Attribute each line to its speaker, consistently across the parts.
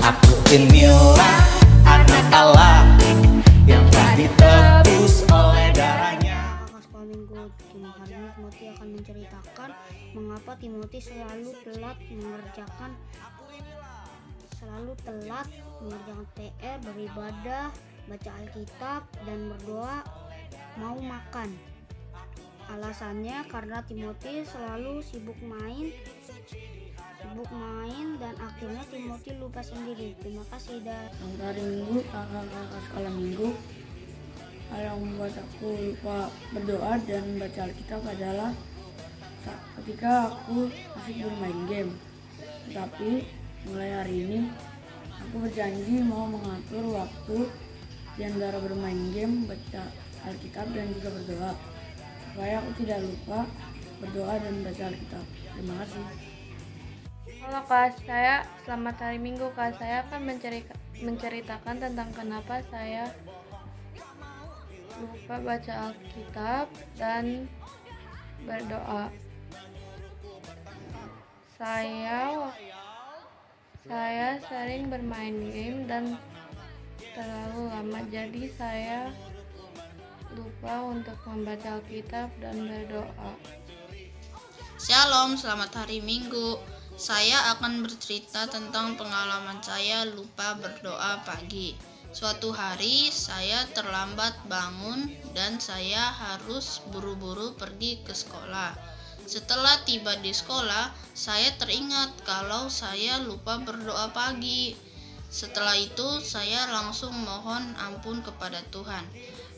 Speaker 1: Aku inilah anak Allah yang telah ditebus oleh darahnya.
Speaker 2: Kakak sekolah minggu hari ini Timothy akan menceritakan mengapa Timothy selalu telat mengerjakan PR, beribadah, baca Alkitab, dan berdoa mau makan. Alasannya karena Timothy selalu sibuk main dan akhirnya Timothy lupa sendiri. Terima kasih dah.
Speaker 3: Hari Minggu, kakak sekolah minggu, hal yang membuat aku lupa berdoa dan baca Alkitab adalah ketika aku masih bermain game. Tetapi mulai hari ini aku berjanji mau mengatur waktu di antara bermain game, baca Alkitab, dan juga berdoa supaya aku tidak lupa berdoa dan baca Alkitab. Terima kasih.
Speaker 4: Halo Kak, saya selamat hari Minggu Kak. Saya akan menceritakan tentang kenapa saya lupa baca Alkitab dan berdoa. Saya sering bermain game dan terlalu lama, jadi saya lupa untuk membaca Alkitab dan berdoa.
Speaker 5: Shalom, selamat hari Minggu. Saya akan bercerita tentang pengalaman saya lupa berdoa pagi. Suatu hari saya terlambat bangun dan saya harus buru-buru pergi ke sekolah. Setelah tiba di sekolah, saya teringat kalau saya lupa berdoa pagi. Setelah itu, saya langsung mohon ampun kepada Tuhan.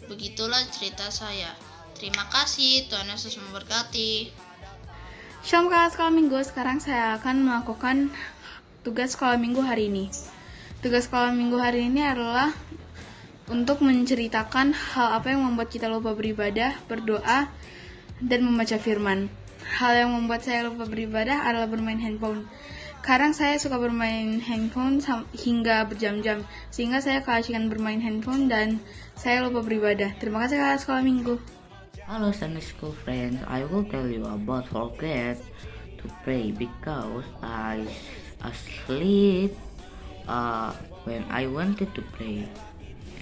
Speaker 5: Begitulah cerita saya. Terima kasih, Tuhan Yesus memberkati.
Speaker 4: Shalom kakak sekolah minggu, sekarang saya akan melakukan tugas sekolah minggu hari ini. Tugas sekolah minggu hari ini adalah untuk menceritakan hal apa yang membuat kita lupa beribadah, berdoa, dan membaca firman. Hal yang membuat saya lupa beribadah adalah bermain handphone. Kadang saya suka bermain handphone hingga berjam-jam, sehingga saya keasikan bermain handphone dan saya lupa beribadah. Terima kasih kakak sekolah minggu.
Speaker 6: Hello Sunday school friends, I will tell you about forget to pray because I asleep when I wanted to pray,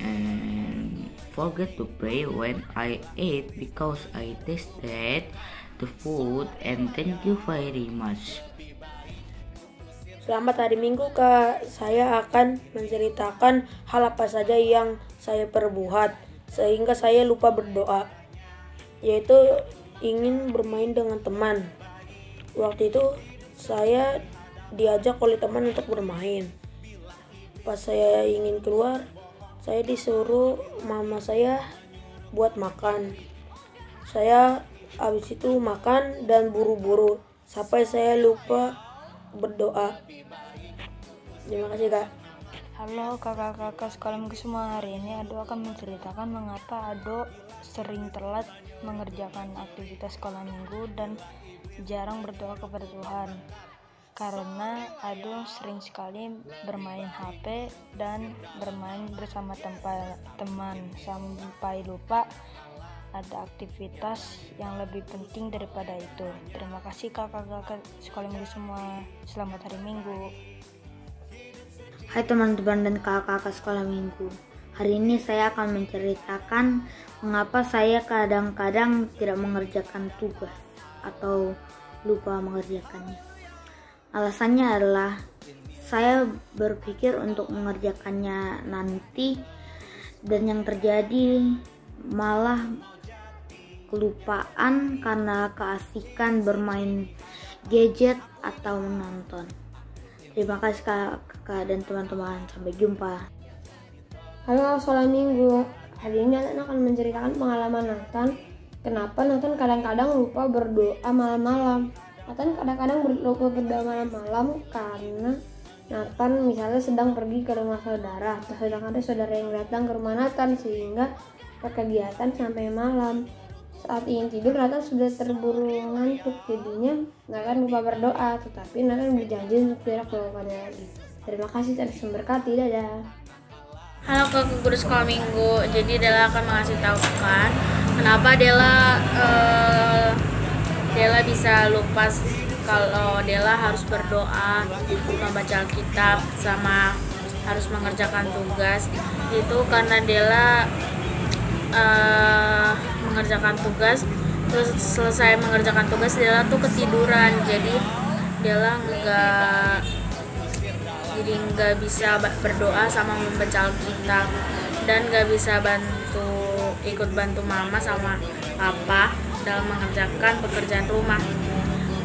Speaker 6: and forget to pray when I ate because I tasted the food, and thank you very much.
Speaker 3: Selamat hari Minggu Kak. Saya akan menceritakan hal apa saja yang saya perbuat sehingga saya lupa berdoa, yaitu ingin bermain dengan teman. Waktu itu saya diajak oleh teman untuk bermain. Pas saya ingin keluar, saya disuruh mama saya buat makan. Saya habis itu makan dan buru-buru sampai saya lupa berdoa. Terima kasih Kak.
Speaker 7: Halo kakak-kakak sekolah minggu semua. Hari ini Ado akan menceritakan mengapa Ado sering telat mengerjakan aktivitas sekolah minggu dan jarang berdoa kepada Tuhan. Karena Ado sering sekali bermain HP dan bermain bersama teman sampai lupa ada aktivitas yang lebih penting daripada itu. Terima kasih kakak-kakak sekolah minggu semua. Selamat hari Minggu.
Speaker 8: Hai teman-teman dan kakak-kakak sekolah minggu. Hari ini saya akan menceritakan mengapa saya kadang-kadang tidak mengerjakan tugas atau lupa mengerjakannya. Alasannya adalah saya berpikir untuk mengerjakannya nanti, dan yang terjadi malah kelupaan karena keasikan bermain gadget atau menonton. Terima kasih kakak dan teman-teman, sampai jumpa.
Speaker 9: Halo sekolah minggu, hari ini Nathan akan menceritakan pengalaman Nathan. Kenapa Nathan kadang-kadang lupa berdoa malam-malam. Nathan kadang-kadang lupa berdoa malam-malam karena Nathan misalnya sedang pergi ke rumah saudara, atau sedang ada saudara yang datang ke rumah Nathan sehingga berkegiatan sampai malam. Saat ingin tidur, Nathan sudah terburu ngantuk, jadinya Nathan lupa berdoa, tetapi Nathan berjanji untuk tidak melakukannya lagi. Terima kasih, Tuhan memberkati. Dadah.
Speaker 5: Halo kakak guru sekolah minggu. Jadi Dela akan mengasih tahukan kenapa Dela bisa lupa kalau Dela harus berdoa, membaca Alkitab sama
Speaker 7: harus mengerjakan tugas itu karena Dela mengerjakan tugas, terus selesai mengerjakan tugas Dela tuh ketiduran, jadi Dela nggak bisa berdoa sama membaca Alkitab dan nggak bisa ikut bantu mama sama papa dalam mengerjakan pekerjaan rumah.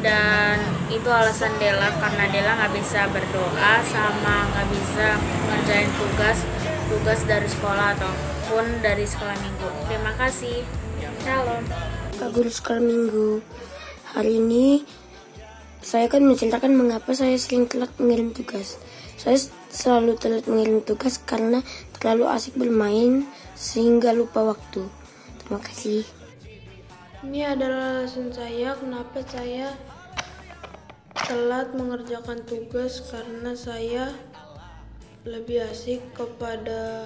Speaker 7: Dan itu alasan Dela, karena Dela nggak bisa berdoa sama nggak bisa ngerjain tugas dari sekolah ataupun dari sekolah minggu. Terima kasih. Shalom.
Speaker 9: Kak Guru Sekolah Minggu, hari ini saya akan menceritakan mengapa saya sering telat mengirim tugas. Saya selalu telat mengirim tugas karena terlalu asik bermain sehingga lupa waktu. Terima kasih.
Speaker 3: Ini adalah alasan saya kenapa saya telat mengerjakan tugas, karena saya lebih asik kepada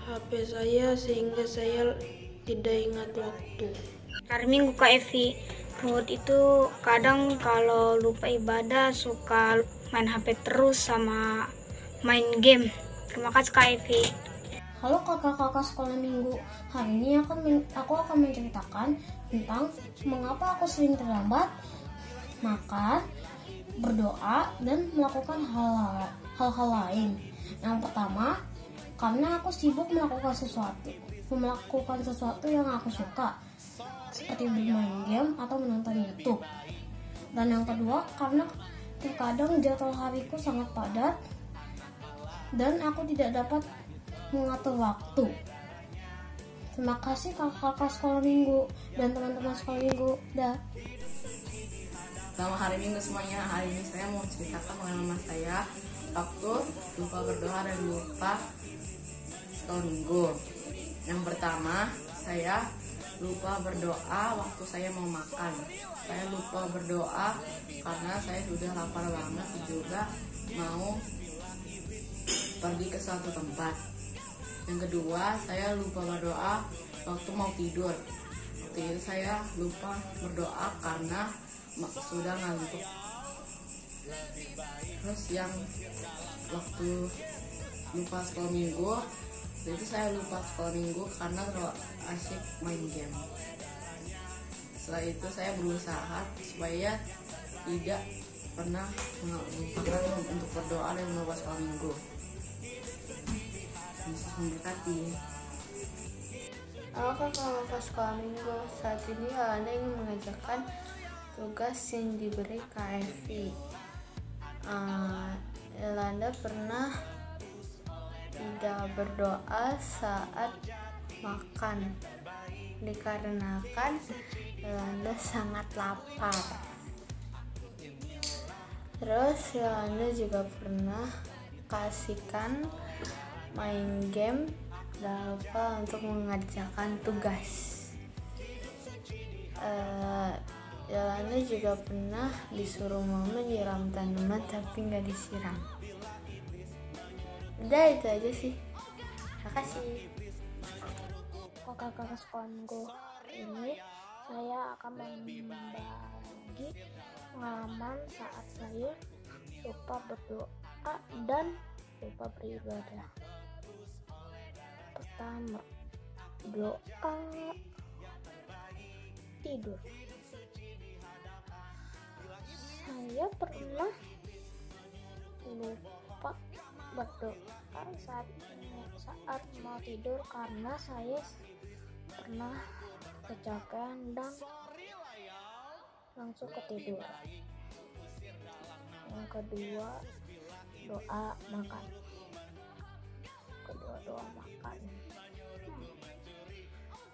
Speaker 3: HP saya sehingga saya tidak ingat waktu.
Speaker 2: Hari Minggu Kak Evi, Ruhut itu kadang kalau lupa ibadah suka main HP terus sama main game. Terima kasih Kak Evi.
Speaker 10: Halo kakak-kakak sekolah minggu, hari ini aku akan menceritakan tentang mengapa aku sering terlambat, makan, berdoa, dan melakukan hal-hal lain. Yang pertama, karena aku sibuk melakukan sesuatu yang aku suka, seperti bermain game atau menonton YouTube. Dan yang kedua, karena terkadang jadwal hariku sangat padat dan aku tidak dapat mengatur waktu. Terima kasih kakak-kakak sekolah minggu dan teman-teman sekolah minggu. Dah.
Speaker 11: Selamat hari Minggu semuanya. Hari ini saya mau ceritakan pengalaman saya waktu lupa berdoa dan lupa sekolah minggu. Yang pertama, saya lupa berdoa waktu saya mau makan. Saya lupa berdoa karena saya sudah lapar banget, juga mau pergi ke suatu tempat. Yang kedua, saya lupa berdoa waktu mau tidur. Waktu itu saya lupa berdoa karena sudah ngantuk. Terus yang waktu lupa sekolah minggu, jadi saya lupa sekolah minggu karena terlalu asyik main game. Setelah itu saya berusaha supaya tidak pernah melupakan untuk berdoa dan lupa sekolah minggu. Yesus memberkati.
Speaker 4: Halo kakak-kakak sekolah minggu, saat ini Yolanda ingin mengajarkan tugas yang diberi KFV. Yolanda pernah tidak berdoa saat makan dikarenakan Yolanda sangat lapar. Terus Yolanda juga pernah kasihkan main game dan lupa untuk mengerjakan tugas. Yolanda juga pernah disuruh mama nyiram tanaman tapi nggak disiram. Udah itu aja sih. Makasih.
Speaker 10: Kakak-kakak sekolah minggu, ini saya akan membagi pengalaman saat saya lupa berdoa dan lupa beribadah. Pertama, doa, tidur. Saya pernah lupa berdoa saat mau tidur karena saya pernah kecapean dan langsung ketiduran. Yang kedua, doa makan.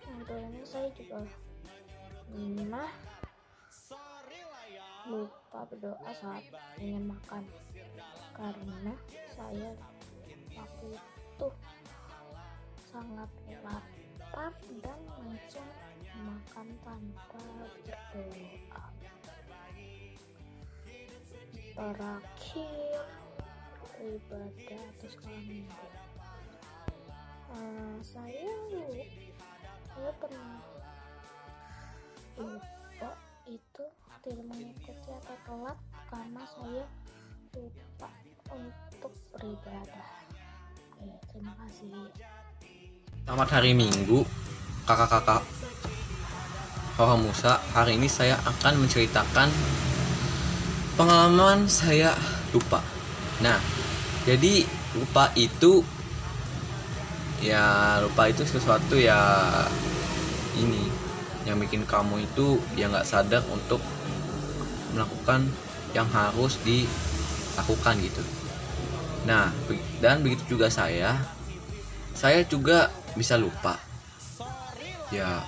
Speaker 10: Yang keduanya saya juga pernah lupa berdoa saat ingin makan karena saya waktu itu sangat lapar dan langsung makan tanpa berdoa. Terakhir, ibadah atau sekolah minggu. Saya pernah lupa itu tidak mengikuti atau telat karena saya lupa untuk beribadah. Terima kasih.
Speaker 12: Selamat hari Minggu, kakak-kakak Hora Musa. Hari ini saya akan menceritakan pengalaman saya lupa. Nah, jadi lupa itu sesuatu ya ini yang bikin kamu itu ya nggak sadar untuk melakukan yang harus dilakukan gitu. Nah, dan begitu juga saya juga bisa lupa. Ya,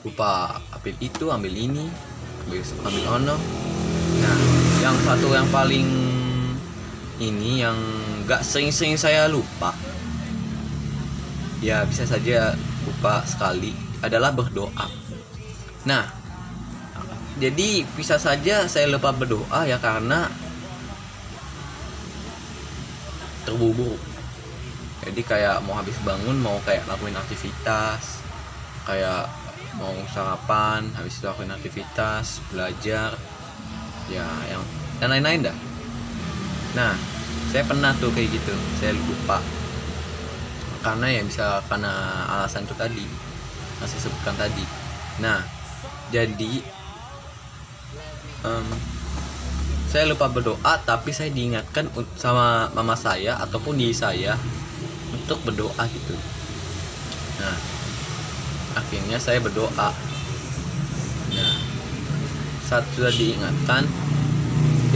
Speaker 12: lupa ambil itu, ambil ini, ambil ono. Nah, yang paling ini yang gak sering-sering saya lupa, ya bisa saja lupa sekali, adalah berdoa. Nah, jadi bisa saja saya lupa berdoa ya karena terburu-buru. Jadi kayak mau habis bangun, mau kayak lakuin aktivitas, kayak mau sarapan, habis itu lakuin aktivitas, belajar, ya yang dan lain-lain dah. Nah, saya pernah tuh kayak gitu, saya lupa karena ya bisa karena alasan itu tadi yang saya sebutkan tadi. Nah, jadi saya lupa berdoa, tapi saya diingatkan sama mama saya ataupun diri saya untuk berdoa gitu. Nah, akhirnya saya berdoa. Nah, saat sudah diingatkan,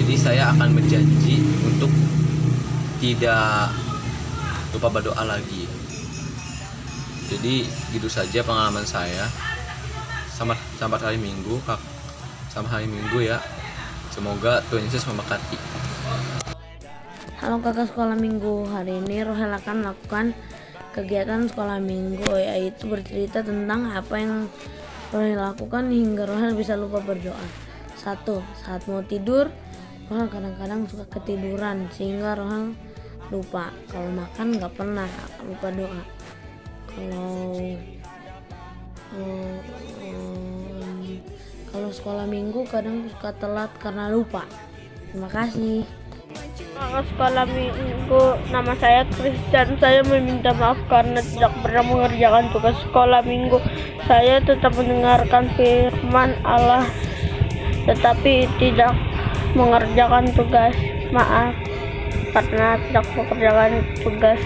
Speaker 12: jadi saya akan berjanji untuk tidak lupa berdoa lagi. Jadi gitu saja pengalaman saya. Selamat hari Minggu, selamat hari Minggu ya. Semoga Tuhan Yesus memberkati.
Speaker 3: Halo kakak sekolah minggu, hari ini Rohel akan melakukan kegiatan sekolah minggu, yaitu bercerita tentang apa yang Rohel lakukan hingga Rohel bisa lupa berdoa. 1. Saat mau tidur, Rohel kadang-kadang suka ketiduran sehingga Rohel lupa. Kalau makan nggak pernah lupa doa. Kalau sekolah minggu kadang suka telat karena lupa. Terima kasih.
Speaker 13: Kakak sekolah minggu, nama saya Christian. Saya meminta maaf karena tidak pernah mengerjakan tugas sekolah minggu. Saya tetap mendengarkan firman Allah, tetapi tidak mengerjakan tugas. Maaf karena tidak mengerjakan tugas